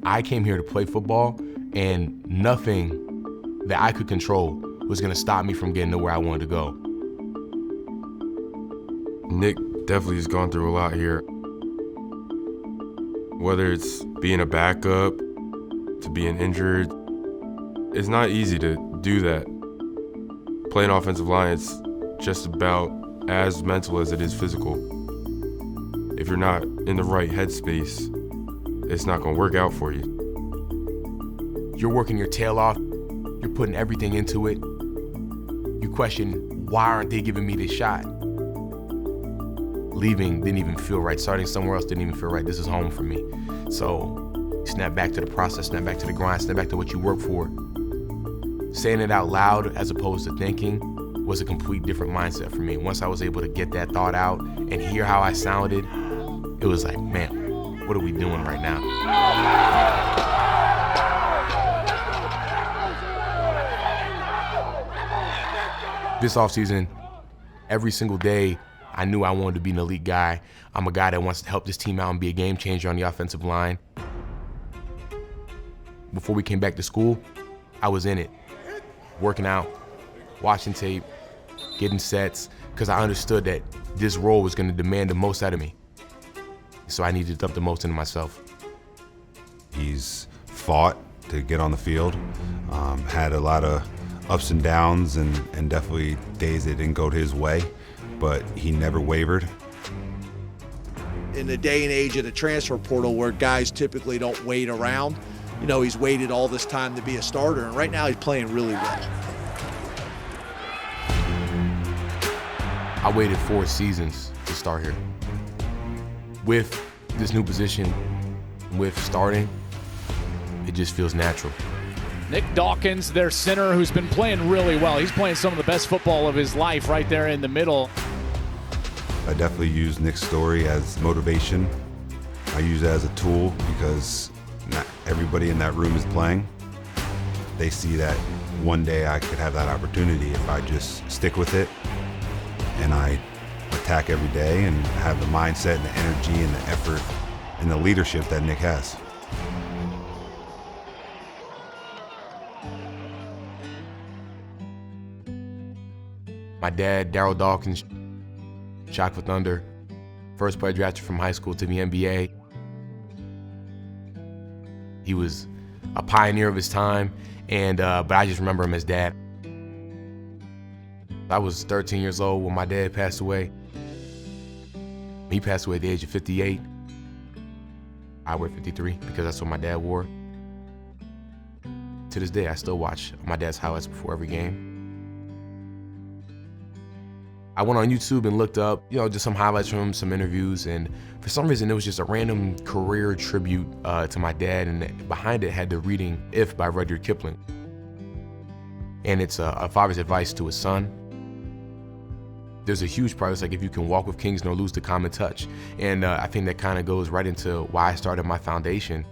I came here to play football, and nothing that I could control was gonna stop me from getting to where I wanted to go. Nick definitely has gone through a lot here. Whether it's being a backup to being injured, it's not easy to do that. Playing offensive line is just about as mental as it is physical. If you're not in the right headspace, it's not gonna work out for you. You're working your tail off, you're putting everything into it. You question, why aren't they giving me this shot? Leaving didn't even feel right. Starting somewhere else didn't even feel right. This is home for me. So snap back to the process, snap back to the grind, snap back to what you work for. Saying it out loud as opposed to thinking was a complete different mindset for me. Once I was able to get that thought out and hear how I sounded, it was like, man, what are we doing right now? This offseason, every single day, I knew I wanted to be an elite guy. I'm a guy that wants to help this team out and be a game changer on the offensive line. Before we came back to school, I was in it, working out, watching tape, getting sets, because I understood that this role was going to demand the most out of me. So I needed to dump the most into myself. He's fought to get on the field, had a lot of ups and downs and definitely days that didn't go his way, but he never wavered. In the day and age of the transfer portal where guys typically don't wait around, you know, he's waited all this time to be a starter, and right now he's playing really well. I waited 4 seasons to start here. With this new position, with starting, it just feels natural. Nick Dawkins, their center, who's been playing really well. He's playing some of the best football of his life right there in the middle. I definitely use Nick's story as motivation. I use it as a tool because not everybody in that room is playing. They see that one day I could have that opportunity if I just stick with it and I attack every day and have the mindset and the energy and the effort and the leadership that Nick has. My dad, Darryl Dawkins, shot for Thunder, first player drafted from high school to the NBA. He was a pioneer of his time, and but I just remember him as dad. I was 13 years old when my dad passed away. He passed away at the age of 58. I wear 53 because that's what my dad wore. To this day, I still watch my dad's highlights before every game. I went on YouTube and looked up, just some highlights from him, some interviews, and for some reason it was just a random career tribute to my dad, and behind it had the reading "If" by Rudyard Kipling. And it's a father's advice to his son. There's a huge part, it's like, if you can walk with kings nor lose the common touch. And I think that kind of goes right into why I started my foundation,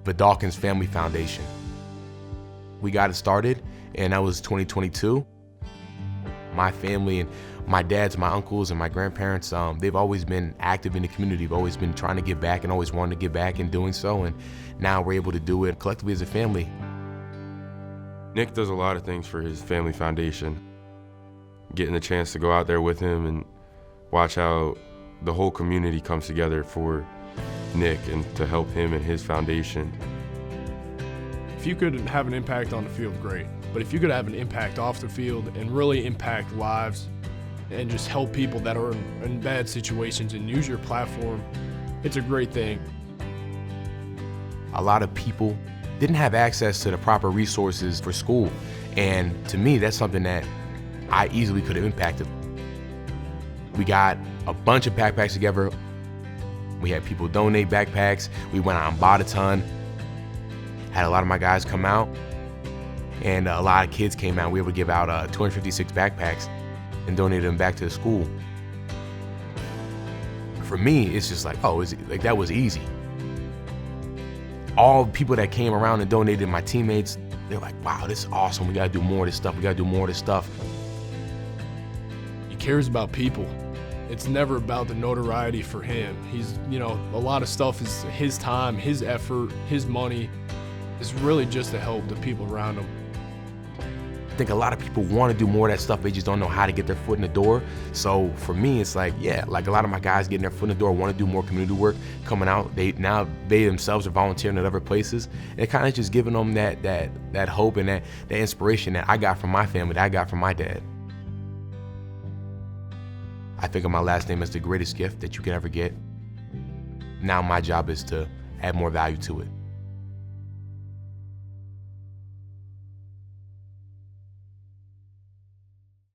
the Dawkins Family Foundation. We got it started, and that was 2022. My family and my dads, my uncles, and my grandparents, they've always been active in the community. They've always been trying to give back and always wanted to give back in doing so. And now we're able to do it collectively as a family. Nick does a lot of things for his family foundation. Getting the chance to go out there with him and watch how the whole community comes together for Nick and to help him and his foundation. If you could have an impact on the field, great. But if you could have an impact off the field and really impact lives and just help people that are in bad situations and use your platform, it's a great thing. A lot of people didn't have access to the proper resources for school. And to me, that's something that I easily could have impacted. We got a bunch of backpacks together. We had people donate backpacks. We went out and bought a ton. Had a lot of my guys come out, and a lot of kids came out. We were able to give out 256 backpacks and donate them back to the school. For me, it's just like, that was easy. All the people that came around and donated, my teammates, they're like, wow, this is awesome. We gotta do more of this stuff. We gotta do more of this stuff. He cares about people. It's never about the notoriety for him. He's, you know, a lot of stuff is his time, his effort, his money. It's really just to help the people around him. I think a lot of people want to do more of that stuff, they just don't know how to get their foot in the door. So for me, it's like, yeah, like a lot of my guys getting their foot in the door, want to do more community work, coming out, they themselves are volunteering at other places, and it kind of just giving them that hope and that inspiration that I got from my family, that I got from my dad. I think of my last name as the greatest gift that you can ever get. Now my job is to add more value to it.